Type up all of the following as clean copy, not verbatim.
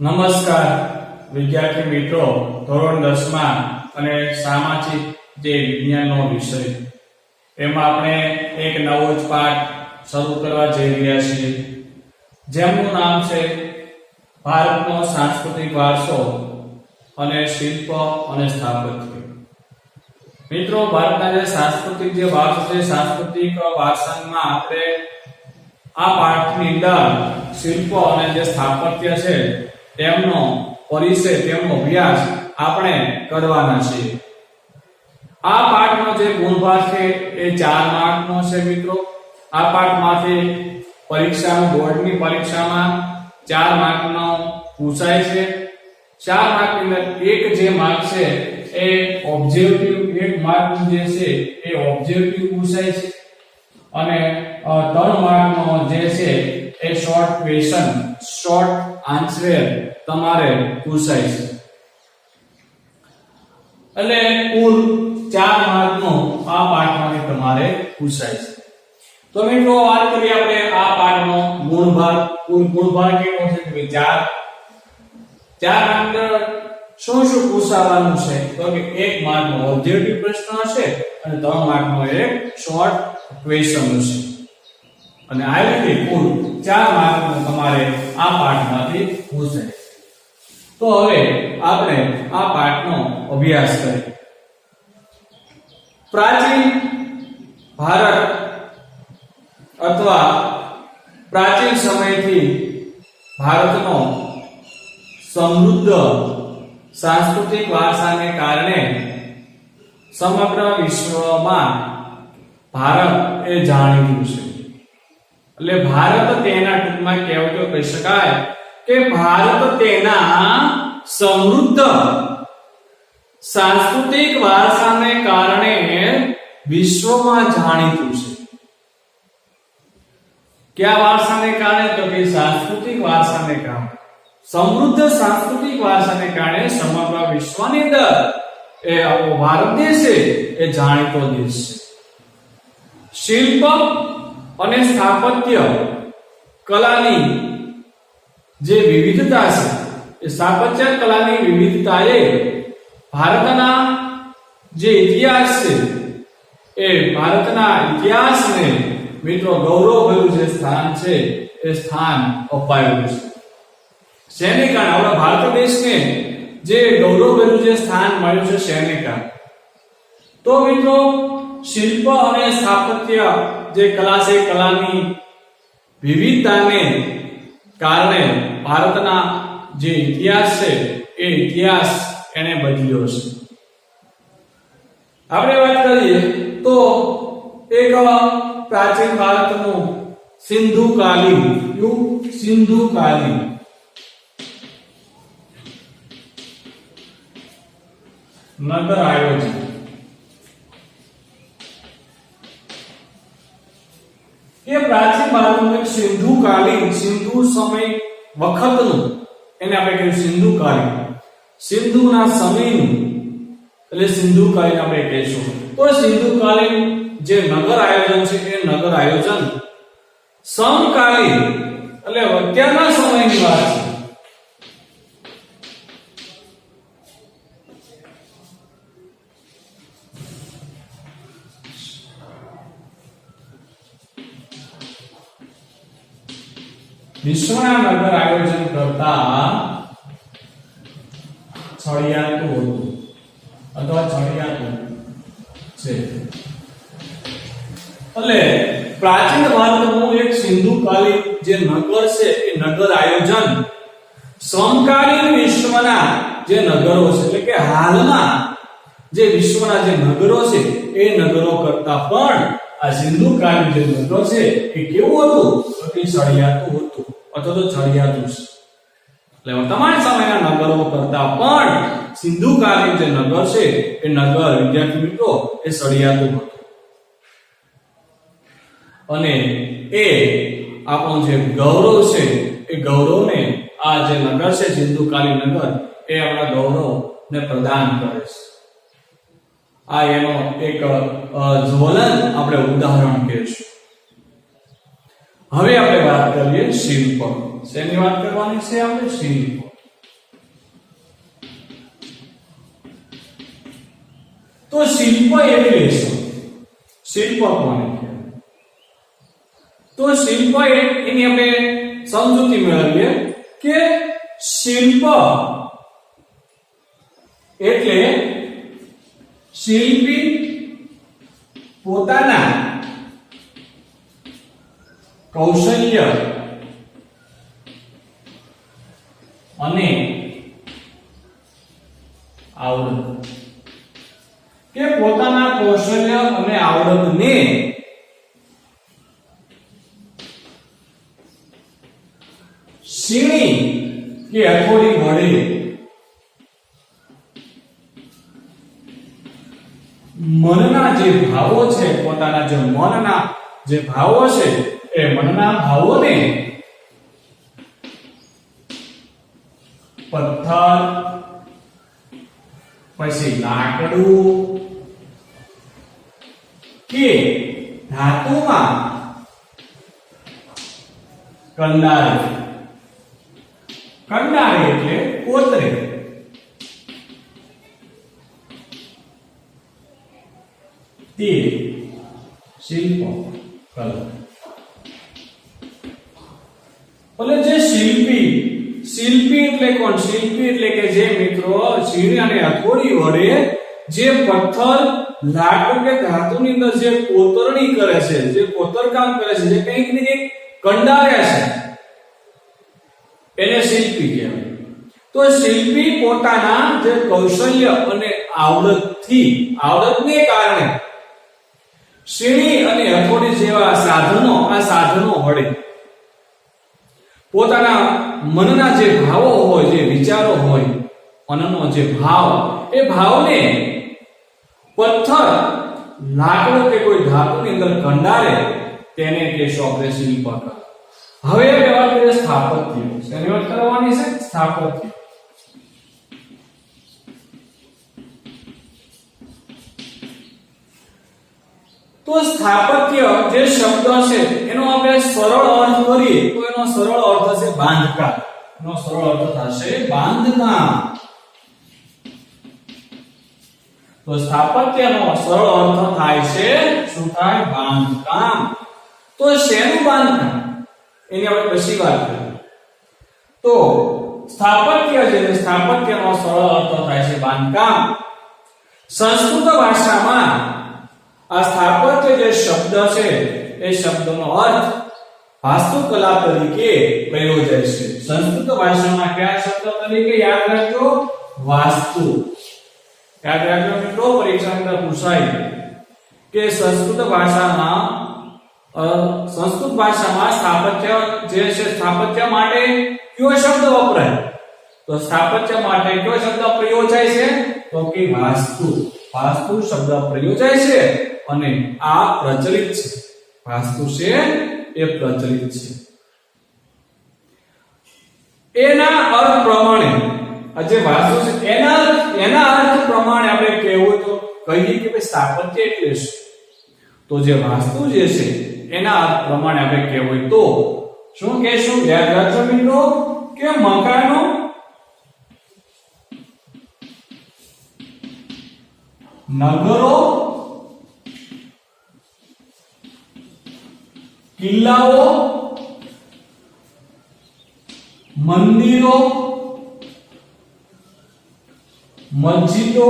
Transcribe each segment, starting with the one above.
નમસ્કાર વિદ્યાર્થી મિત્રો, ધોરણ 10 માં અને સામાજિક જે વિજ્ઞાનનો વિષય એમાં આપણે એક નવો જ પાઠ શરૂ કરવા જઈ રહ્યા છીએ, જેમનું નામ છે ભારતનો સાંસ્કૃતિક વારસો અને શિલ્પ અને સ્થાપત્ય. મિત્રો, ભારતના જે સાંસ્કૃતિક જે વારસો છે, સાંસ્કૃતિક વારસામાં આપણે આ પાઠની અંદર શિલ્પ અને જે સ્થાપત્ય છે તેમનો પરિચય, તેમનો અભ્યાસ આપણે કરવાના છીએ. આ પાઠનો જે ગુણભાર છે એ 4 માર્કનો છે. મિત્રો, આ પાઠમાંથી પરીક્ષામાં, બોર્ડની પરીક્ષામાં 4 માર્કનો પૂછાય છે. 4 માર્કની અંદર એક જે માર્ક છે એ ઓબ્જેક્ટિવ, એક માર્ક જે છે એ ઓબ્જેક્ટિવ પૂછાય છે અને 3 માર્કનો જે છે એ શોર્ટ ક્વેશ્ચન, શોર્ટ આન્સર તમારે પૂછાય છે. એટલે કુલ 4 માર્કનો આ પાઠમાંથી તમારે પૂછાય છે. તો મિત્રો, વાત કરીએ આપણે આ પાઠનો ગુણભાર. કુલ ગુણભાર કેટલો છે કે 4 અંદર શું શું પૂછાવાનું છે? તો કે 1 માર્કનો ઓબ્જેક્ટિવ પ્રશ્ન હશે અને 3 માર્કનો એક શોર્ટ ક્વેશ્ચન હશે. અને આ રીતે કુલ 4 માર્કનો તમારે આ પાઠમાંથી પૂછાય. તો હવે આપણે આ પાઠનો અભ્યાસ કરીએ. પ્રાચીન ભારત અથવા પ્રાચીન સમયથી ભારતનો સમૃદ્ધ સાંસ્કૃતિક વારસાને કારણે સમગ્ર વિશ્વમાં ભારત એ જાણીતું છે. એટલે ભારત તેના ટૂંકમાં કહેવતો કહી શકાય કે ભારત તેના સમૃદ્ધ સાંસ્કૃતિક વારસાને કારણે વિશ્વમાં જાણીતું છે. કયા વારસાને કારણે? તો કે સાંસ્કૃતિક વારસાને કારણે, સમૃદ્ધ સાંસ્કૃતિક વારસાને કારણે સમગ્ર વિશ્વની અંદર એ આપણો ભારત દેશ છે એ જાણીતો દેશ છે. શિલ્પ અને સ્થાપત્ય કલાની જે વિવિધતા છે, એ સ્થાપત્ય કલાની વિવિધતાએ ભારતના જે ઇતિહાસ છે એ ભારતના ઇતિહાસને મિત્રો ગૌરવભર્યું જે સ્થાન છે એ સ્થાન અપાયું છે. શેને કારણે? આપણા ભારત દેશને જે ગૌરવભર્યું જે સ્થાન મળ્યું છે, શેને કારણે? તો મિત્રો, શિલ્પ અને સ્થાપત્ય જે કલા છે, કલાની વિવિધતાને કારણે ભારતના જે ઇતિહાસ છે એ ઇતિહાસ એને બદલ્યો છે. આપણે વાત કરીએ તો એક પ્રાચીન ભારતનું સિંધુકાલીન નગર આયોજન. એ પ્રાચીન ભારતનું એક સિંધુકાલીન, સિંધુ સમય વખતનું, એને આપણે કહીએ સિંધુકાલીન, સિંધુના સમયનું, એટલે સિંધુકાલીન આપણે કહીશું. તો સિંધુકાલીન જે નગર આયોજન છે એ નગર આયોજન સમકાલીન, એટલે અત્યારના સમયની વાત છે. વિશ્વના નગર આયોજન કરતા છળિયાતું હતું અથવા છળિયાતું છે. એટલે પ્રાચીન ભારતનું એક સિંધુકાલીન જે નગર છે એ નગર આયોજન સમકાલીન વિશ્વના જે નગરો છે, એટલે કે હાલમાં જે વિશ્વના જે નગરો છે એ નગરો કરતા પણ આ સિંધુકાલીન જે નગર છે એ કેવું હતું? તો કે છળિયાતું હતું અથવા તો છળિયાતું છે. એટલે વર્તમાન સમયના નગરો કરતા પણ સિંધુકાલીન જે નગર છે એ નગર, વિદ્યાર્થી મિત્રો, એ છળિયાતું હતું. અને એ આપણું જે ગૌરવ છે એ ગૌરવને, આ જે નગર છે સિંધુકાલીન નગર, એ આપણા ગૌરવને પ્રદાન કરે છે. આ એનો એક જ્વલંત આપણે ઉદાહરણ કહીશું. હવે આપણે વાત કરીએ શિલ્પ. શેની વાત કરવાની છે આપણે? શિલ્પ. તો શિલ્પ એટલે શું? શિલ્પ કોને કહેવાય? તો શિલ્પ એની આપણે સમજૂતી મેળવીએ કે શિલ્પ એટલે શિલ્પી પોતાના કૌશલ્ય અને આવડત કે પોતાના કૌશલ્ય અને આવડતને સીણી કે હથોડી વડે મનના જે ભાવો છે, પોતાના જે મનના જે ભાવો છે એ મનના ભાવોને પથ્થર, પછી લાકડું કે ધાતુમાં કંડારે. કંડારે એટલે કોતરે. તે શિલ્પ કલા. એટલે જે શિલ્પી એટલે કોણ? શિલ્પી એટલે કે જે મિત્રો સીણી અને હથોડી વડે જે પથ્થર, લાકડું કે ધાતુની અંદર જે કોતરણી કરે છે, જે કોતરકામ કરે છે, જે કંઈક ને કંઈક કંડારે છે, એને શિલ્પી કહેવાય. તો શિલ્પી પોતાના જે કૌશલ્ય અને આવડતને કારણે સીણી અને હથોડી જેવા સાધનો વડે પોતાના મનના જે ભાવો હોય, જે વિચારો હોય, મનનો જે ભાવ, એ ભાવને પથ્થર, લાકડું કે કોઈ ધાતુની અંદર કંડારે, તેને કહેશો આપણે શિલ્પકલા. હવે વાત કરીએ સ્થાપત્ય. શેની વાત કરવાની છે? સ્થાપત્ય. તો સ્થાપત્ય જે શબ્દ છે એનો આપણે સરળ અર્થ કરીએ તો એનો સરળ અર્થ છે બાંધકામ. એનો સરળ અર્થ થશે બાંધકામ. તો સ્થાપત્યનો સરળ અર્થ થાય છે શું થાય? બાંધકામ. તો શેનું બાંધકામ એની આપણે પછી વાત કરીએ. તો સ્થાપત્યનો સરળ અર્થ થાય છે બાંધકામ. સંસ્કૃત ભાષામાં આ સ્થાપત્ય જે શબ્દ છે એ શબ્દનો અર્થ વાસ્તુકલા તરીકે પ્રયોજાય છે. સંસ્કૃત ભાષામાં કયા શબ્દ તરીકે? યાદ રાખજો, વાસ્તુ. યાદ રાખજો મિત્રો, પરીક્ષા અંદર પૂછાય કે સંસ્કૃત ભાષામાં સ્થાપત્ય જે છે, સ્થાપત્ય માટે કયો શબ્દ વપરાય? તો સ્થાપત્ય માટે કયો શબ્દ પ્રયોજાય છે? તો કે વાસ્તુ. વાસ્તુ શબ્દ પ્રયોજાય છે અને આ પ્રચલિત છે. વાસ્તુ છે એ પ્રચલિત છે. એના અર્થ પ્રમાણે આ જે વાસ્તુ છે એના અર્થ પ્રમાણે આપણે કહેવું તો કહીએ કે ભાઈ સ્થાપત્ય એટલે શું? તો જે વાસ્તુ જે છે એના અર્થ પ્રમાણે આપણે કહેવું તો શું કહેશું? યાદ રાખજો મિત્રો કે મકાનો, નગરો, કિલ્લાઓ, મંદિરો, મસ્જિદો,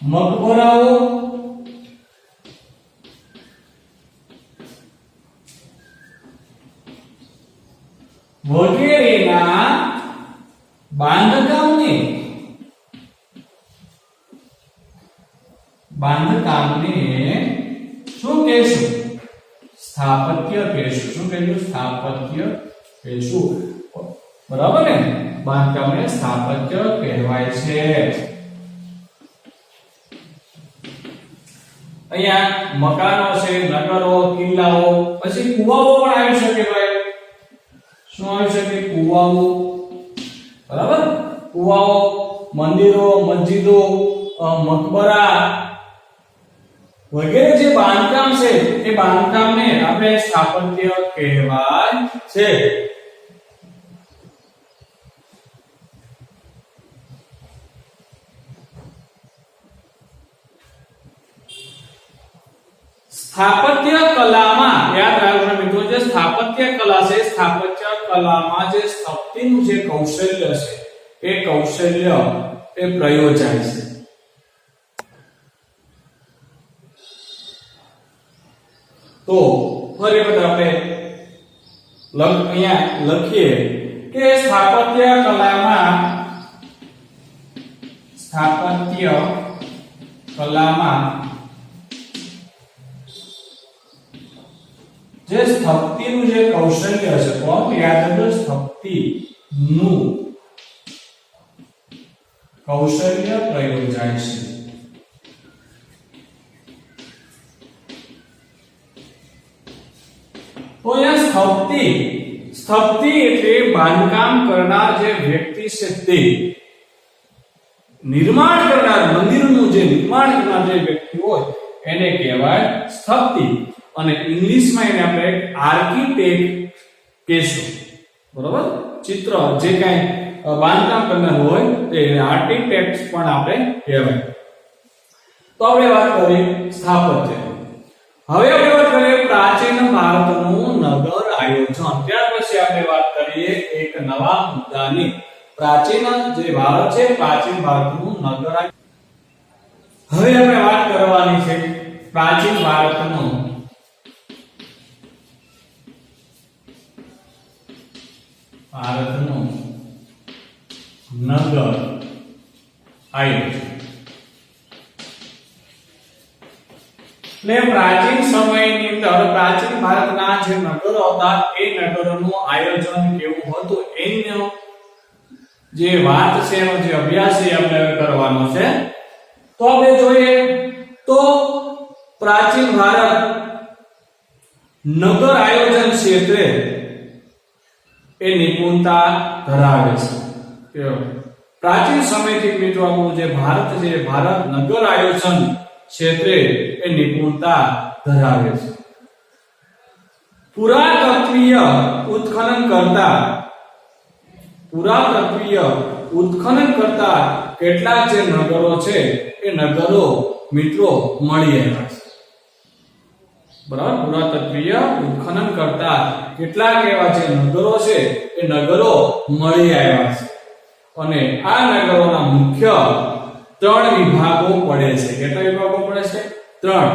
મકબરાઓ, વગેરેના બાંધકામને શું કહેશું? સ્થાપત્ય કહેશું. શું કહેશું? સ્થાપત્ય કહેશું. બરાબર ને? બાંધકામને સ્થાપત્ય કહેવાય છે. અહીંયા મકાનો છે, નગરો, કિલ્લાઓ, પછી કુવાઓ પણ આવી શકે ભાઈ. શું આવી શકે? કુવાઓ. બરાબર? કુવાઓ, મંદિરો, મસ્જિદો, મકબરા વગેરે જે બાંધકામ છે એ બાંધકામને આપણે સ્થાપત્ય કહેવાય છે. સ્થાપત્ય કલામાં યાદ રાખજો મિત્રો, જે સ્થાપત્ય કલા છે, સ્થાપત્ય કલામાં જે સ્થપતિનું જે કૌશલ્ય છે એ કૌશલ્ય એ પ્રયોજાય છે. તો ફરી વખત આપણે અહીંયા લખીએ કે સ્થાપત્ય કલામાં જે સ્થપતિનું જે કૌશલ્ય છે, તો યાદ રાખજો સ્થપતિનું કૌશલ્ય પ્રયોજાય છે. તો અહીંયા સ્થપતિ એટલે બાંધકામ કરનાર જે વ્યક્તિ છે, તે નિર્માણ કરનાર, મંદિરનું જે નિર્માણ કરનાર જે વ્યક્તિ હોય એને કહેવાય સ્થપતિ. અને ઇંગ્લિશમાં એને આપણે આર્કિટેક્ટ કહેશું. બરોબર? ચિત્ર જે કાંઈ બાંધકામ કરનાર હોય તે આર્કિટેક્ટ પણ આપણે કહેવાય. તો આપણે વાત કરીએ સ્થાપત્ય. હવે આપણે વાત કરીએ પ્રાચીન ભારતનું નગર આયોજન. ત્યાર પછી આપણે વાત કરીએ એક નવા મુદ્દાની. પ્રાચીન જે ભારત છે, પ્રાચીન ભારતનું નગર આયોજન. હવે આપણે વાત કરવાની છે પ્રાચીન ભારતનું નગર આયોજન. એટલે પ્રાચીન સમયની અંદર પ્રાચીન ભારતના જે નગરો હતા એ નગરોનું આયોજન કેવું હતું એનો જે વાત છે, એનો જે અભ્યાસ છે આપણે કરવાનો છે. તો આપણે જોઈએ તો પ્રાચીન ભારત નગર આયોજન ક્ષેત્રે એ નિપુણતા ધરાવે છે. પ્રાચીન સમયથી મિત્રો આપણું જે ભારત છે, ભારત નગર આયોજન ક્ષેત્રે એ નિપુણતા ધરાવે છે. પુરાતત્વીય ઉત્ખનન કરતા કેટલાક જે નગરો છે એ નગરો મિત્રો મળી આવ્યા છે. બરાબર? પુરાતત્વીય ઉત્ખનન કરતા કેટલાક એવા જે નગરો છે એ નગરો મળી આવ્યા છે. અને આ નગરોના મુખ્ય 3 વિભાગો પડે છે. કેટલા વિભાગો પડે છે? 3.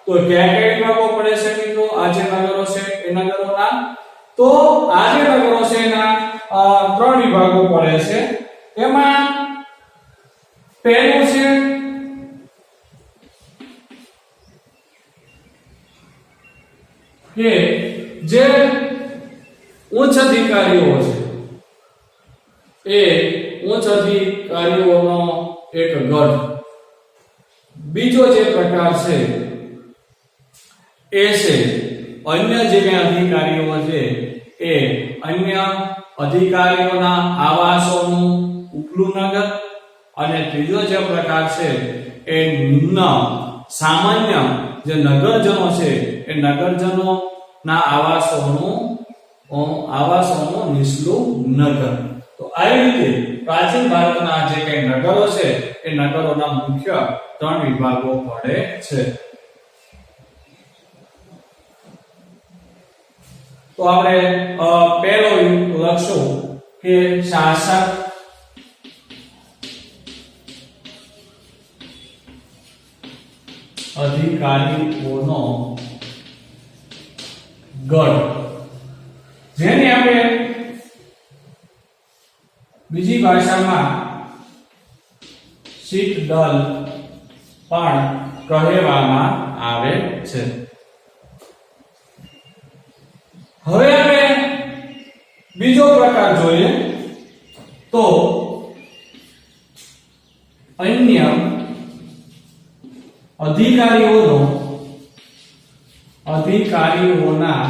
તો કયા કયા વિભાગો પડે છે મિત્રો આ જે નગરો છે એ નગરોના? તો આ જે નગરો છે એના 3 વિભાગો પડે છે. એમાં પહેલું છે કે જે ઉચ્ચ અધિકારીઓ છે એ ઉચ્ચ અધિકારીઓનો એક ગઢ. બીજો જે પ્રકાર છે એ છે અન્ય જે અધિકારીઓ છે એ અન્ય અધિકારીઓના આવાસોનું ઉપલું નગર. અને ત્રીજો જે પ્રકાર છે એ નિમ્ન સામાન્ય જે નગરજનો છે એ નગરજનો ના આવાસોનું નીચલું નગર. તો આવી રીતે પ્રાચીન ભારતના જે કઈ નગરો છે એ નગરોના મુખ્ય 3 વિભાગો પડે છે. તો આપણે પહેલો લખશું કે શાસક અધિકારીઓનો ગઢ, જેને આપણે બીજી ભાષામાં સીટદલ પણ કહેવામાં આવે છે. હવે આપણે બીજો પ્રકાર જોઈએ તો અન્ય અધિકારીઓના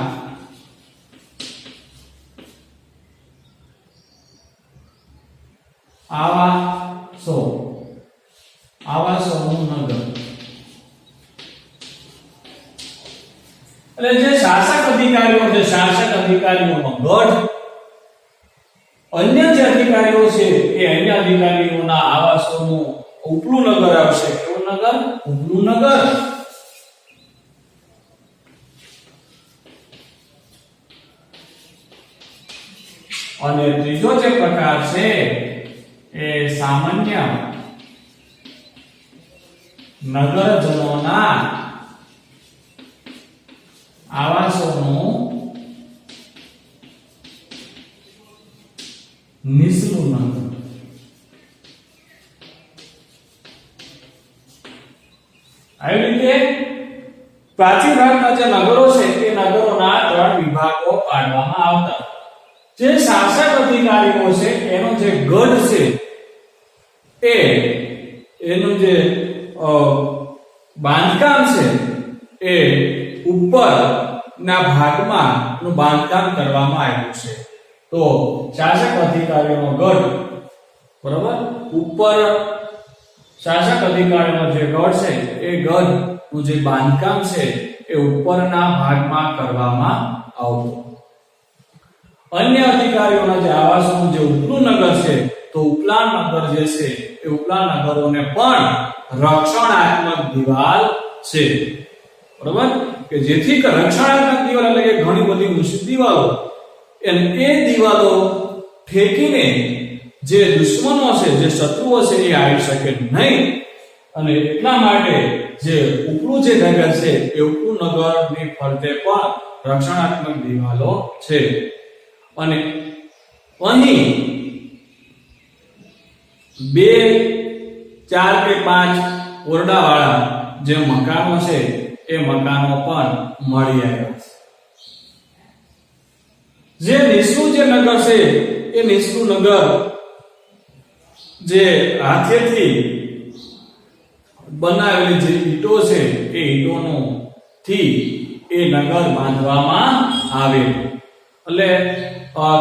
આવાસોનું નગર. એટલે જે શાસક અધિકારીઓ છે, શાસક અધિકારીઓનો ગઢ. અન્ય જે અધિકારીઓ છે એ અન્ય અધિકારીઓના આવાસોનું ઉપલું નગર આવશે. કેવું નગર? ઉપલું નગર. અને ત્રીજો જે પ્રકાર છે એ સામાન્ય નગરજનોના આવાસોનું નીચલું નગર. આવી રીતે પ્રાચીન ભારતના જે નગરો છે તે નગરોના 3 વિભાગો પાડવામાં આવતા. જે શાસક અધિકારીઓ છે એનો જે ગઢ છે એનું જે બાંધકામ છે એ ઉપરના ભાગમાં નું બાંધકામ કરવામાં આવ્યું છે. તો શાસક અધિકારીઓનો ગઢ, બરાબર, ઉપર શાસક અધિકારીઓનો જે ગઢ છે એ ગઢનું જે બાંધકામ છે એ ઉપરના ભાગમાં કરવામાં આવતું. અન્ય અધિકારીઓના જે આવાસોનું જે ઉપલું નગર છે તો ઉપલા નગર જે છે એ ઉપલા નગરોને પણ રક્ષણાત્મક દિવાલ છે, બરાબર, કે જેથી રક્ષણાત્મક દિવાલ એટલે કે ઘણી બધી ઊંચી દિવાલો, અને એ દિવાલો ઠેકીને જે દુશ્મનો છે, જે શત્રુઓ છે એ આવી શકે નહીં. અને એટલા માટે જે ઉપલું જે નગર છે એ ઉપલું નગરની ફરતે પણ રક્ષણાત્મક દિવાલો છે. અને અહીં 2, 4 કે 5 ઓરડાવાળા જે મકાનો છે એ મકાનો પણ મળી આવ્યા છે. જે નીચલું જે નગર છે એ નીચલું નગર જે હાથેથી બનાવેલી જે ઈંટો છે એ ઈંટોનો થી એ નગર બાંધવામાં આવે. એટલે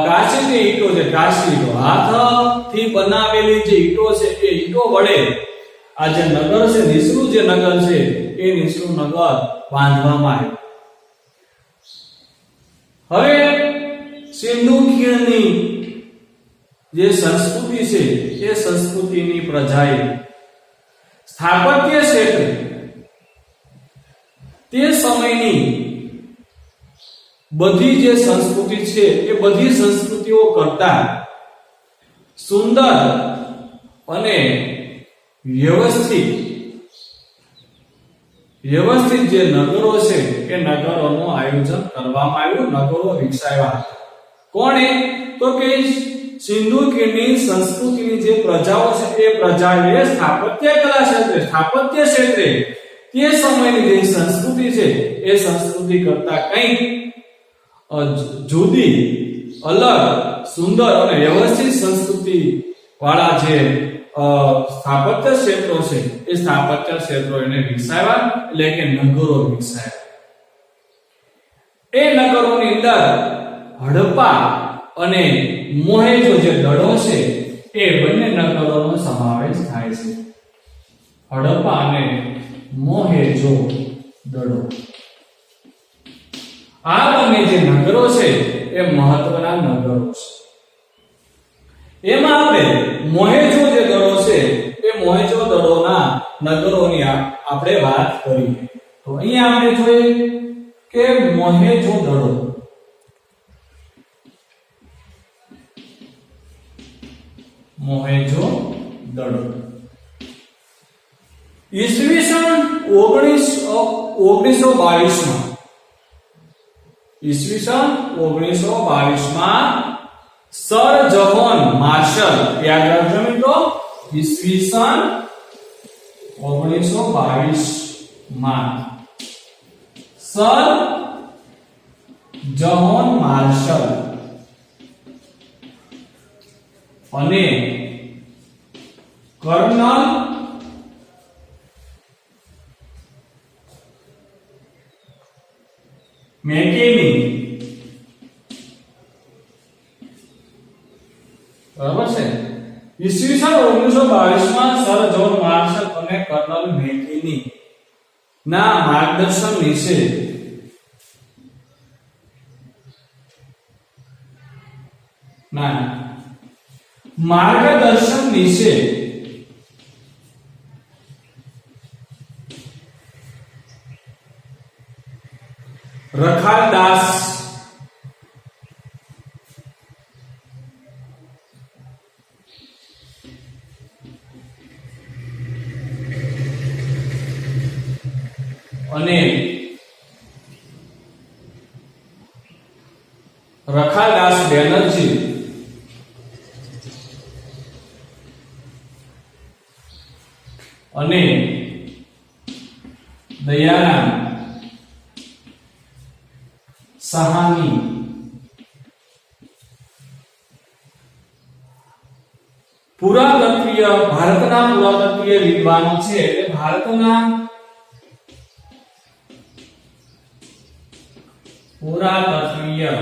કાચી જે ઈંટો છે, કાચી ઈંટો, હાથથી બનાવેલી જે ઈંટો છે એ ઈંટો વડે આ જે નગર છે, નીચલું જે નગર છે એ નીચલું નગર બાંધવામાં આવ્યું. હવે સિંધુ ખીણની જે સંસ્કૃતિ છે એ સંસ્કૃતિની પ્રજાએ સ્થાપત્ય ક્ષેત્રે તે સમયની બધી જે સંસ્કૃતિ છે એ બધી સંસ્કૃતિઓ કરતા સુંદર અને વ્યવસ્થિત જે નગરો છે એ નગરોનું આયોજન કરવામાં આવ્યું, નગરો વિકસાવ્યા. કોણે? તો કે સિંધુ ખીણની સંસ્કૃતિની જે પ્રજાઓ છે એ પ્રજાએ સ્થાપત્ય કલા ક્ષેત્રે, સ્થાપત્ય ક્ષેત્રે તે સમયની જે સંસ્કૃતિ છે એ સંસ્કૃતિ કરતા કંઈક જુદી, અલગ, સુંદર અને વ્યવસ્થિત સંસ્કૃતિ વાળા જે સ્થાપત્ય ક્ષેત્રો છે એ સ્થાપત્ય ક્ષેત્રો એને વિકસાવ્યા, એટલે કે નગરો વિકસાવ્યા. એ નગરોની અંદર હડપ્પા અને મોહેજો જે દડો છે એ બંને નગરોનો સમાવેશ થાય છે. હડપ્પા અને મોહેજો દડો, આ બંને જે નગરો છે એ મહત્વના નગરો છે. એમાં આપણે મોહેજો જે દડો છે એ મોહેજો દડોના નગરોની આપણે વાત કરીએ તો અહીંયા આપણે જોઈએ કે મોહેજો દડો ઈસવીસન 1922 માં સર જ્હોન માર્શલ, યાદ રાખજો મિત્રો, ઈસવીસન 1922 માં સર જ્હોન માર્શલ અને કર્નલ મેકેની, બરાબર છે, ઈસવીસન 1922 માં સર જ્હોન માર્શલ અને કર્નલ મેકેની ના માર્ગદર્શન નીચે રખાલદાસ અને રખાલદાસ બેનર્જી અને દયારામ સહાની પુરાતત્વીય ભારતના પુરાતત્વીય વિદ્વાનો છે એટલે ભારતના પુરાતત્વીય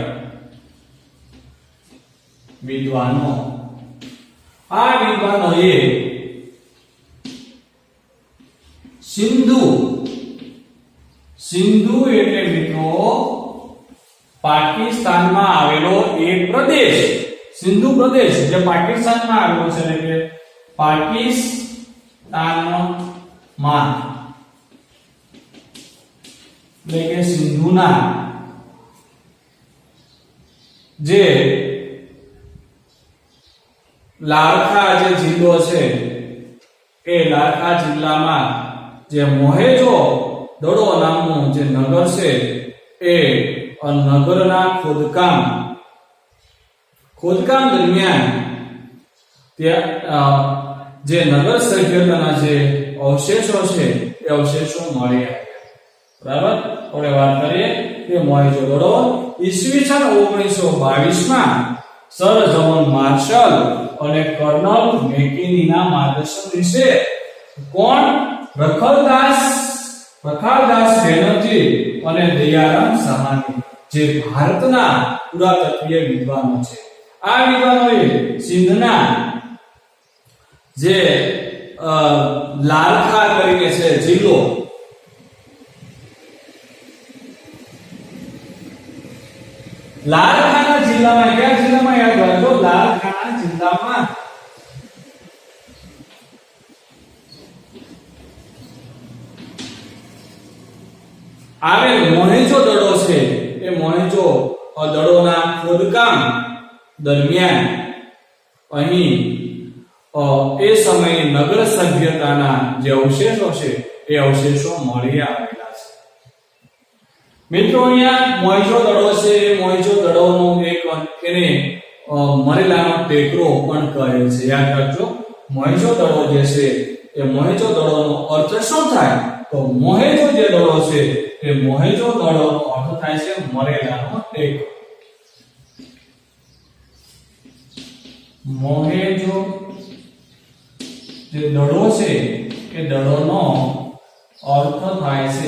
વિદ્વાનો આ વિદ્વાનોએ સિંધુ એટલે મિત્રો પાકિસ્તાનમાં આવેલો એક પ્રદેશ, સિંધુ પ્રદેશ જે પાકિસ્તાનમાં આવેલો છે એટલે કે પાકિસ્તાનમાં એટલે કે સિંધુના જે લારખા જે જિલ્લો છે એ લારખા જિલ્લામાં જે મોહેજો દડો નામનું જે નગર છે એ નગરના ખોદકામ દરમિયાન ત્યાં જે નગર સભ્યતાના જે અવશેષો છે એ અવશેષો મળી આવ્યા. બરાબર, આપણે વાત કરીએ કે મોહેજો દડો ઈસવીસન 1922 માં સર જ્હોન માર્શલ અને કર્નલ મેકિનીના માર્ગદર્શન વિશે કોણ રખાલદાસ બેનર્જી અને દયારામ સહાની જે ભારતના પુરાતત્વીય વિદ્વાનો છે, આ વિદ્વાનોએ સિંધના જે લારખા કરીને છે જિલ્લો, લારખાના જિલ્લામાં, કયા જિલ્લામાં યાદ રાખજો, લારખાના જિલ્લામાં આવેલ મોહેજો દડો છે એ મોહેજો દડોના ખોદકામ દરમિયાન અહીં એ સમયે નગર સભ્યતાના જે અવશેષો છે એ અવશેષો મળી આવેલા છે. મિત્રો અહીંયા મોહેજો દડો છે એ મોહેજો દડોનો એક એને મરેલાનો ટેકરો પણ કહે છે. યાદ રાખજો, મોહેજો દડો જે છે એ મોહેજો દડોનો અર્થ શું થાય? તો મોહેજો જે દડો છે એ મોહેજો દડોનો અર્થ થાય છે મરેલાનો ટેકો. મોહેજો જે દડો છે એ દડોનો અર્થ થાય છે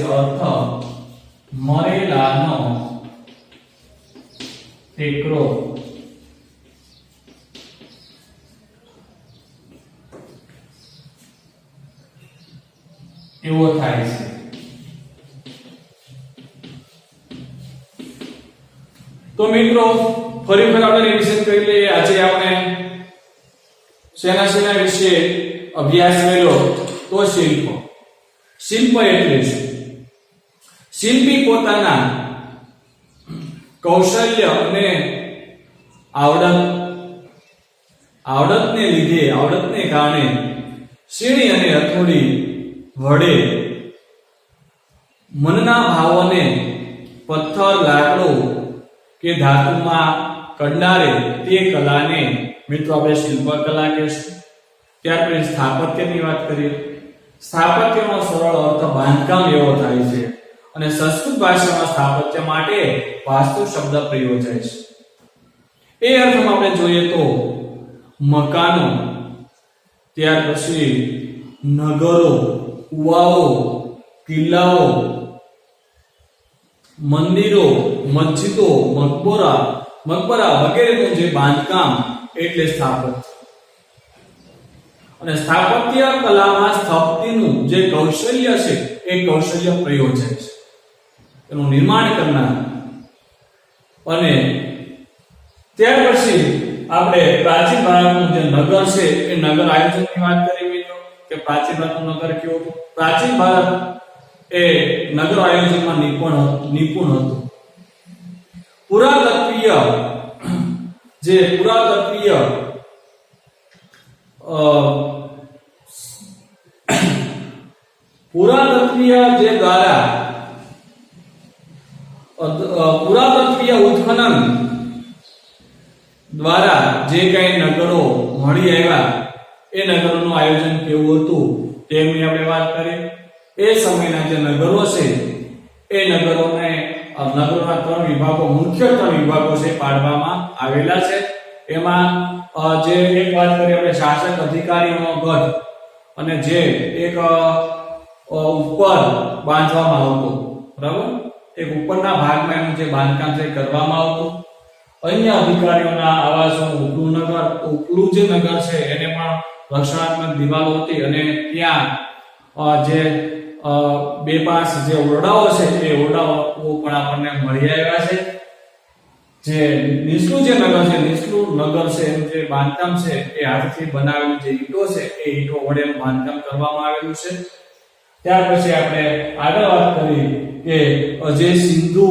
મરેલાનો ટેકરો. એવો થાય છે. તો મિત્રો ફરી આપણે રિવિઝન કરી લઈએ. આજે આપણે શેના વિશે અભ્યાસ કર્યો? તો શિલ્પ એટલે શું? શિલ્પી પોતાના કૌશલ્ય અને આવડતને કારણે સીણી અને હથોડી વડે મનના ભાવોને પથ્થર, લાકડું કે ધાતુમાં કંડારે તે કલાને મિત્રો આપણે શિલ્પકલા કહીશું. ત્યાર પછી સ્થાપત્યની વાત કરીએ. સ્થાપત્યનો સરળ અર્થ બાંધકામ એવો થાય છે અને સંસ્કૃત ભાષામાં સ્થાપત્ય માટે વાસ્તુ શબ્દ પ્રયોજાય છે. એ અર્થમાં આપણે જોઈએ તો મકાનો, ત્યાર પછી નગરો, કુવાઓ, કિલ્લાઓ, મંદિરો, મસ્જિદો, મકબરા વગેરેનું જે બાંધકામ એટલે સ્થાપત્ય. અને સ્થાપત્ય કલામાં સ્થપતિનું જે કૌશલ્ય છે એ કૌશલ્ય પ્રયોજાય છે, એનું નિર્માણ કરનાર. અને ત્યાર પછી આપણે પ્રાચીન ભારતનું જે નગર છે એ નગર આયોજનની વાત કરી મિત્રો કે પ્રાચીન ભારતનું નગર કેવું હતું. પ્રાચીન ભારત એ નગર આયોજનમાં નિપુણ હતું. પુરાતત્વીય જે દ્વારા પુરાતત્વીય ઉત્ખનન દ્વારા જે કઈ નગરો મળી આવ્યા એ નગરોનું આયોજન કેવું હતું તેની આપણે વાત કરીએ. એ સમયના જે નગરો છે એ નગરોના 3 વિભાગો, મુખ્ય 3 વિભાગો છે પાડવામાં આવેલા છે. એમાં જે એક વાત કરીએ આપણે શાસક અધિકારીઓનો ગઢ, અને જે એક ઉપર બાંધવામાં આવતો, બરાબર, એક ઉપરના ભાગમાં એનું જે બાંધકામ છે કરવામાં આવતું. અહીંયા અધિકારીઓના આવાસોનું ઉપલું જે નગર છે એને પણ રક્ષણાત્મક દિવાલો હતી, અને ત્યાં જે 2-5 જે ઓરડાઓ છે એ ઓરડાઓ પણ આપણને મળી આવ્યા છે. જે નીચલું જે નગર છે, નીચલું નગર છે એનું જે બાંધકામ છે એ હાથથી બનાવેલી જે ઈંટો છે એ ઈંટો વડેનું બાંધકામ કરવામાં આવેલું છે. ત્યાર પછી આપણે આગળ વાત કરી કે જે સિંધુ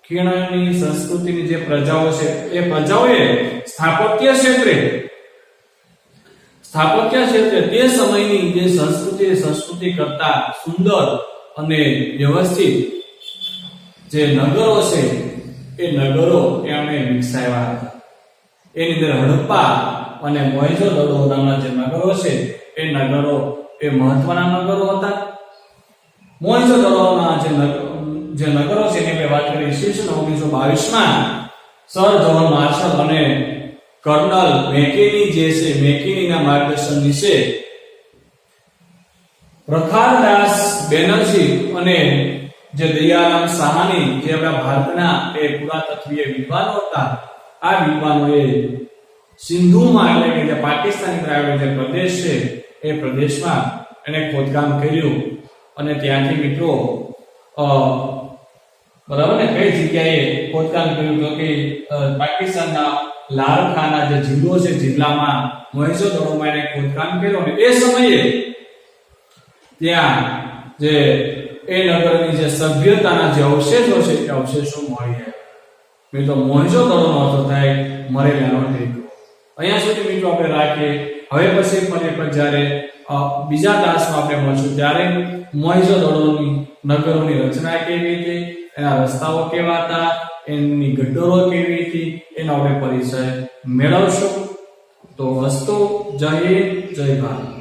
ખીણની સંસ્કૃતિની જે પ્રજાઓ છે એ પ્રજાઓએ સ્થાપત્ય ક્ષેત્રે તે સમયની જે સંસ્કૃતિ કરતા સુંદર અને વ્યવસ્થિત જે નગરો છે એ નગરો એમણે વિકસાવ્યા હતા. એની અંદર હડપ્પા અને મોહેંજો-દડો નામના જે નગરો છે એ નગરો એ મહત્વના નગરો હતા. મોહેંજો-દડોના જે નગરો છે એની વાત કરી. ઈસવીસન 1922માં સર જ્હોન માર્શલ અને કર્નલ મેકિનીના માર્ગદર્શન નીચે પ્રખારદાસ બેનર્જી અને જે દયારામ સાહાની, જે આપણા ભારતના એ પુરાતત્વીય વિદ્વાનો હતા, આ વિદ્વાનોએ સિંધુમાં એટલે કે જે પાકિસ્તાનની પ્રાંતનો જે પ્રદેશ છે એ પ્રદેશમાં એને ખોદકામ કર્યું. અને ત્યાંથી મિત્રો બરાબર ને કઈ જગ્યાએ ખોદકામ કર્યું તો કે પાકિસ્તાનના લારખાના જે જિલ્લો છે, જિલ્લામાં મોહેંજો-દડોમાં એને ખોદકામ કર્યું. અને એ સમયે ત્યાં જે એ નગરની જે સભ્યતાના જે અવશેષો છે એ અવશેષો મળી આવ્યા. મિત્રો મોહેંજો-દડોનો અર્થ થાય મરેલાનો ટેકો. અહીંયા સુધી મિત્રો આપણે રાખીએ. હવે પછી પણ જ્યારે બીજા ક્લાસમાં આપણે મળશું ત્યારે મોહેંજો-દડોની નગરોની રચના કેવી હતી, એના રસ્તાઓ કેવા હતા, એની ગટરો કેવી હતી, એનો આપણે પરિચય મેળવશું. તો અસ્તુ, જય હિન્દ, જય ભારત.